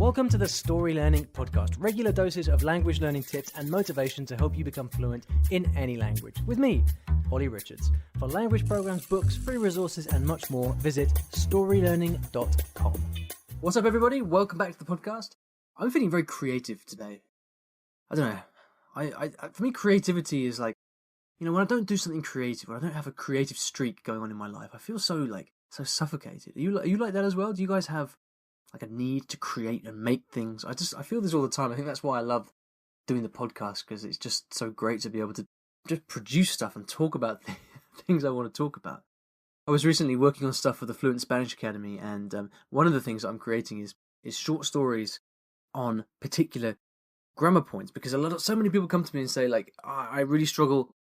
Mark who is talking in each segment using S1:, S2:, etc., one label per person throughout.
S1: Welcome to the Story Learning Podcast, regular doses of language learning tips and motivation to help you become fluent in any language. With me, Olly Richards. For language programs, books, free resources, and much more, visit StoryLearning.com. What's up, everybody? Welcome back to the podcast. I'm feeling very creative today. I don't know. I for me, creativity is like, when I don't do something creative, or I don't have a creative streak going on in my life, I feel so suffocated. Are you like that as well? Do you guys have like a need to create and make things? I feel this all the time. I think that's why I love doing the podcast, because it's just so great to be able to just produce stuff and talk about things I want to talk about. I was recently working on stuff for the Fluent Spanish Academy, and one of the things that I'm creating is short stories on particular grammar points, because so many people come to me and say, like, I really struggle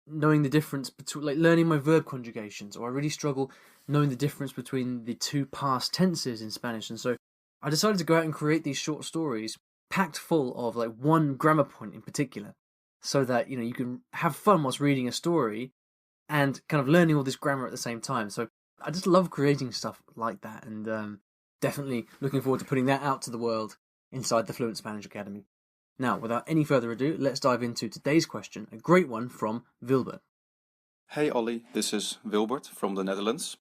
S1: knowing the difference between, like, learning my verb conjugations, or I really struggle knowing the difference between the two past tenses in Spanish. And so I decided to go out and create these short stories packed full of like one grammar point in particular, so that you can have fun whilst reading a story and kind of learning all this grammar at the same time. So I just love creating stuff like that, and definitely looking forward to putting that out to the world inside the Fluent Spanish Academy. Now, without any further ado, let's dive into today's question, a great one from Wilbert.
S2: Hey Olly, this is Wilbert from the Netherlands.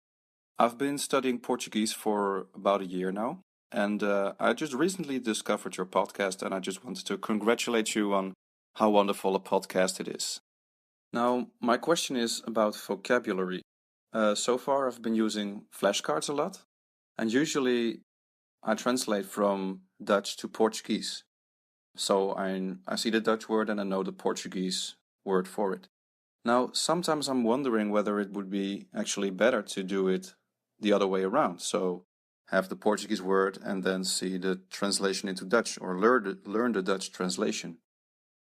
S2: I've been studying Portuguese for about a year now, and I just recently discovered your podcast, and I just wanted to congratulate you on how wonderful a podcast it is. Now, my question is about vocabulary. So far I've been using flashcards a lot, and usually I translate from Dutch to Portuguese. So I see the Dutch word and I know the Portuguese word for it. Now, sometimes I'm wondering whether it would be actually better to do it the other way around. So have the Portuguese word and then see the translation into Dutch, or learn the Dutch translation.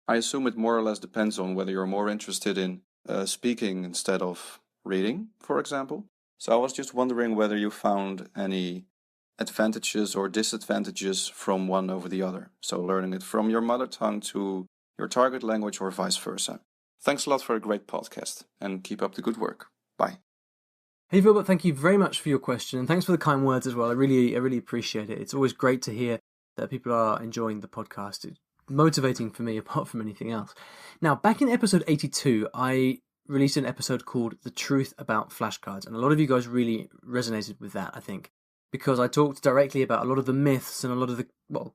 S2: I assume it more or less depends on whether you're more interested in speaking instead of reading, for example. So I was just wondering whether you found any advantages or disadvantages from one over the other. So learning it from your mother tongue to your target language, or vice versa. Thanks a lot for a great podcast, and keep up the good work. Bye.
S1: Hey Wilbert, thank you very much for your question, and thanks for the kind words as well. I really appreciate it. It's always great to hear that people are enjoying the podcast. It's motivating for me apart from anything else. Now, back in episode 82, I released an episode called The Truth About Flashcards, and a lot of you guys really resonated with that, I think, because I talked directly about a lot of the myths and a lot of the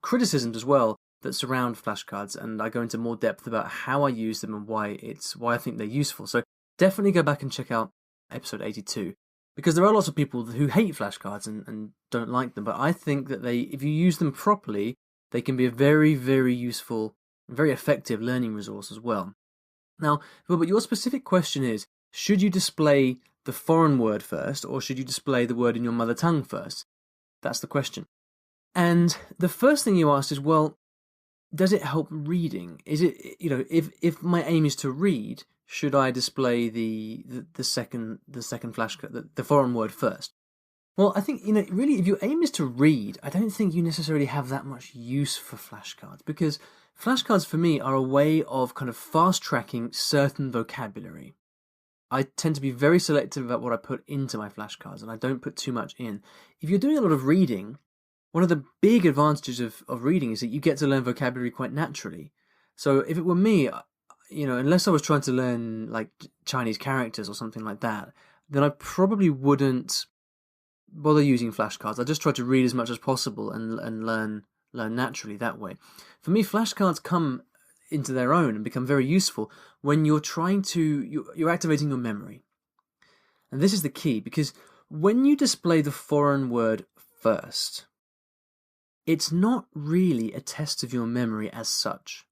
S1: criticisms as well that surround flashcards, and I go into more depth about how I use them and why I think they're useful. So definitely go back and check out episode 82, because there are lots of people who hate flashcards and don't like them, but I think that if you use them properly, they can be a very, very useful, very effective learning resource as well. Now, Wilbert, your specific question is, should you display the foreign word first, or should you display the word in your mother tongue first? That's the question. And the first thing you asked is, well, does it help reading? Is it, if my aim is to read, should I display the second flashcard, the foreign word first? Well, I think, really, if your aim is to read, I don't think you necessarily have that much use for flashcards, because flashcards for me are a way of kind of fast-tracking certain vocabulary. I tend to be very selective about what I put into my flashcards, and I don't put too much in. If you're doing a lot of reading, one of the big advantages of reading is that you get to learn vocabulary quite naturally. So if it were me, unless I was trying to learn like Chinese characters or something like that, then I probably wouldn't bother using flashcards. I just try to read as much as possible and learn naturally that way. For me, flashcards come into their own and become very useful when you're you're activating your memory. And this is the key, because when you display the foreign word first, it's not really a test of your memory as such.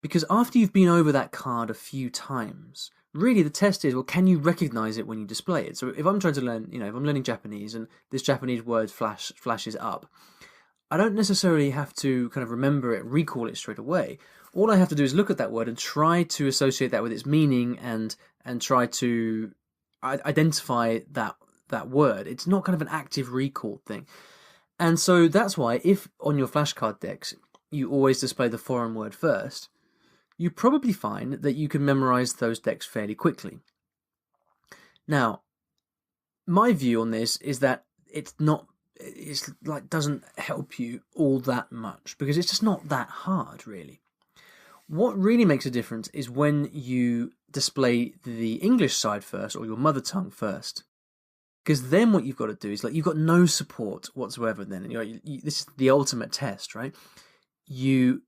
S1: Because after you've been over that card a few times, really the test is, well, can you recognize it when you display it? So if I'm trying to learn, if I'm learning Japanese and this Japanese word flashes up, I don't necessarily have to kind of remember it, recall it straight away. All I have to do is look at that word and try to associate that with its meaning and try to identify that word. It's not kind of an active recall thing. And so that's why if on your flashcard decks you always display the foreign word first, you probably find that you can memorize those decks fairly quickly. Now, my view on this is that it's not it's like doesn't help you all that much because it's just not that hard, really. What really makes a difference is when you display the English side first or your mother tongue first. Because then what you've got to do is, like, you've got no support whatsoever then. And this is the ultimate test, right? You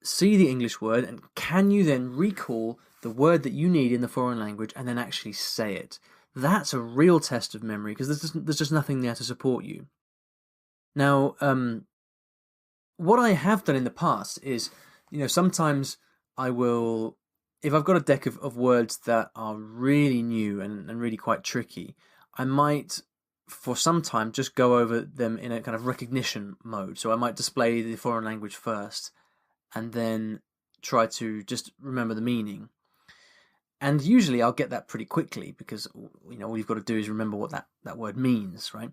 S1: see the English word, and can you then recall the word that you need in the foreign language and then actually say it? That's a real test of memory because there's just nothing there to support you. Now, what I have done in the past is, sometimes I will, if I've got a deck of words that are really new and really quite tricky, I might, for some time, just go over them in a kind of recognition mode. So I might display the foreign language first and then try to just remember the meaning. And usually I'll get that pretty quickly because, all you've got to do is remember what that word means, right?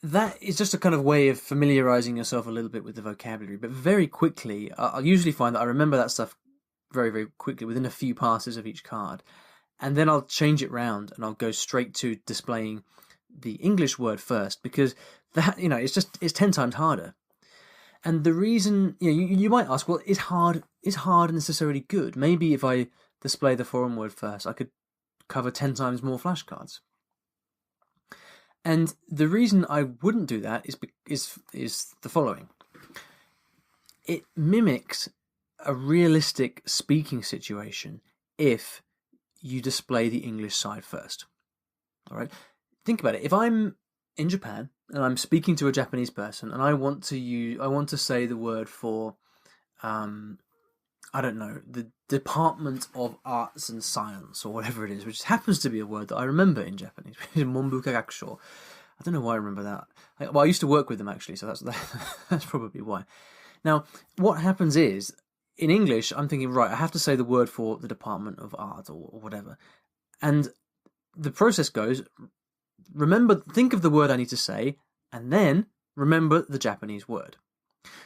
S1: That is just a kind of way of familiarizing yourself a little bit with the vocabulary. But very quickly, I'll usually find that I remember that stuff very, very quickly within a few passes of each card. And then I'll change it round and I'll go straight to displaying the English word first because that, it's 10 times harder. And the reason, you might ask, well, is hard necessarily good? Maybe if I display the foreign word first, I could cover 10 times more flashcards. And the reason I wouldn't do that is the following. It mimics a realistic speaking situation if you display the English side first. All right. Think about it. If I'm in Japan and I'm speaking to a Japanese person and I want to say the word for, I don't know, the Department of Arts and Science or whatever it is, which happens to be a word that I remember in Japanese, Monbukagakusho. I don't know why I remember that. Well, I used to work with them actually, so that's probably why. Now, what happens is, in English, I'm thinking, right, I have to say the word for the Department of Art or whatever. And the process goes, think of the word I need to say, and then remember the Japanese word.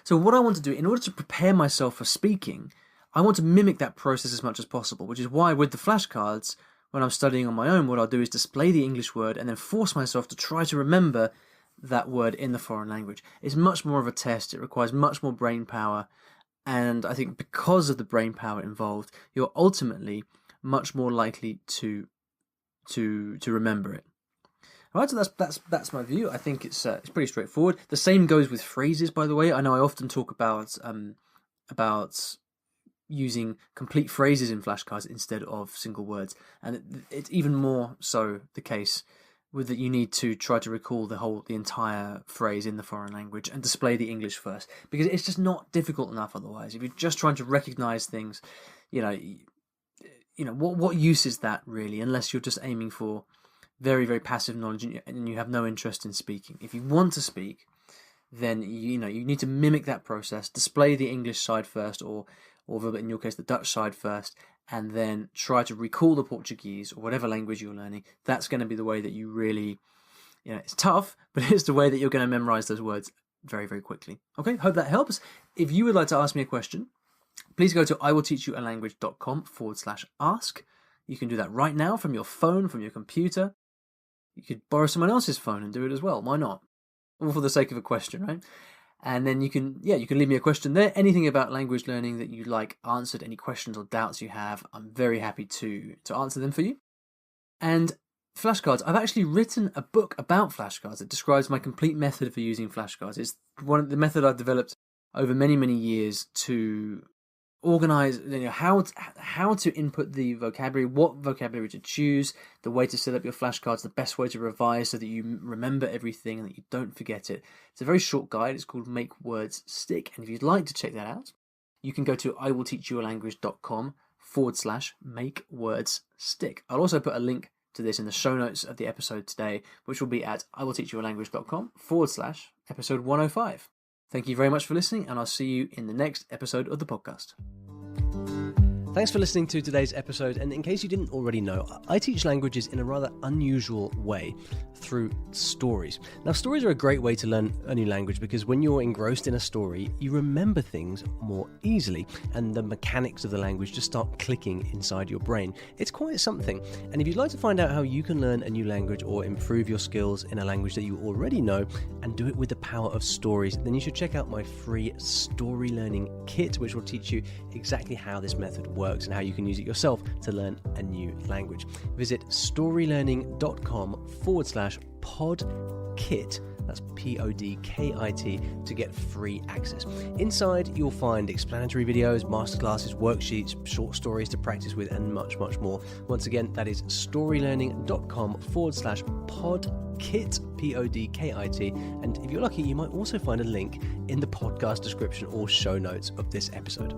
S1: So what I want to do, in order to prepare myself for speaking, I want to mimic that process as much as possible, which is why with the flashcards, when I'm studying on my own, what I'll do is display the English word and then force myself to try to remember that word in the foreign language. It's much more of a test. It requires much more brain power. And I think because of the brain power involved, you're ultimately much more likely to remember it. All right, so that's my view. I think it's pretty straightforward. The same goes with phrases, by the way. I know I often talk about using complete phrases in flashcards instead of single words, and it's even more so the case with that you need to try to recall the entire phrase in the foreign language and display the English first, because it's just not difficult enough otherwise. If you're just trying to recognize things, what use is that really, unless you're just aiming for very, very passive knowledge and you have no interest in speaking. If you want to speak, then you need to mimic that process, display the English side first, or in your case the Dutch side first, and then try to recall the Portuguese or whatever language you're learning. That's going to be the way that you really, it's tough, but it's the way that you're going to memorize those words very, very quickly. Okay, hope that helps. If you would like to ask me a question, please go to iwillteachyoualanguage.com/ask. You can do that right now from your phone, from your computer. You could borrow someone else's phone and do it as well. Why not? All for the sake of a question, right? And then you can leave me a question there. Anything about language learning that you'd like answered, any questions or doubts you have, I'm very happy to answer them for you. And flashcards, I've actually written a book about flashcards that describes my complete method for using flashcards. It's the method I've developed over many, many years to organize, how to input the vocabulary, what vocabulary to choose, the way to set up your flashcards, the best way to revise so that you remember everything and that you don't forget it. It's a very short guide. It's called Make Words Stick. And if you'd like to check that out, you can go to iwillteachyoualanguage.com/make words stick. I'll also put a link to this in the show notes of the episode today, which will be at iwillteachyoualanguage.com/episode 105. Thank you very much for listening, and I'll see you in the next episode of the podcast.
S3: Thanks for listening to today's episode, and in case you didn't already know, I teach languages in a rather unusual way through stories. Now, stories are a great way to learn a new language because when you're engrossed in a story, you remember things more easily, and the mechanics of the language just start clicking inside your brain. It's quite something, and if you'd like to find out how you can learn a new language or improve your skills in a language that you already know and do it with the power of stories, then you should check out my free Story Learning Kit, which will teach you exactly how this method works and how you can use it yourself to learn a new language. Visit storylearning.com/podkit, that's PODKIT, to get free access. Inside, you'll find explanatory videos, masterclasses, worksheets, short stories to practice with, and much, much more. Once again, that is storylearning.com/podkit, PODKIT, and if you're lucky, you might also find a link in the podcast description or show notes of this episode.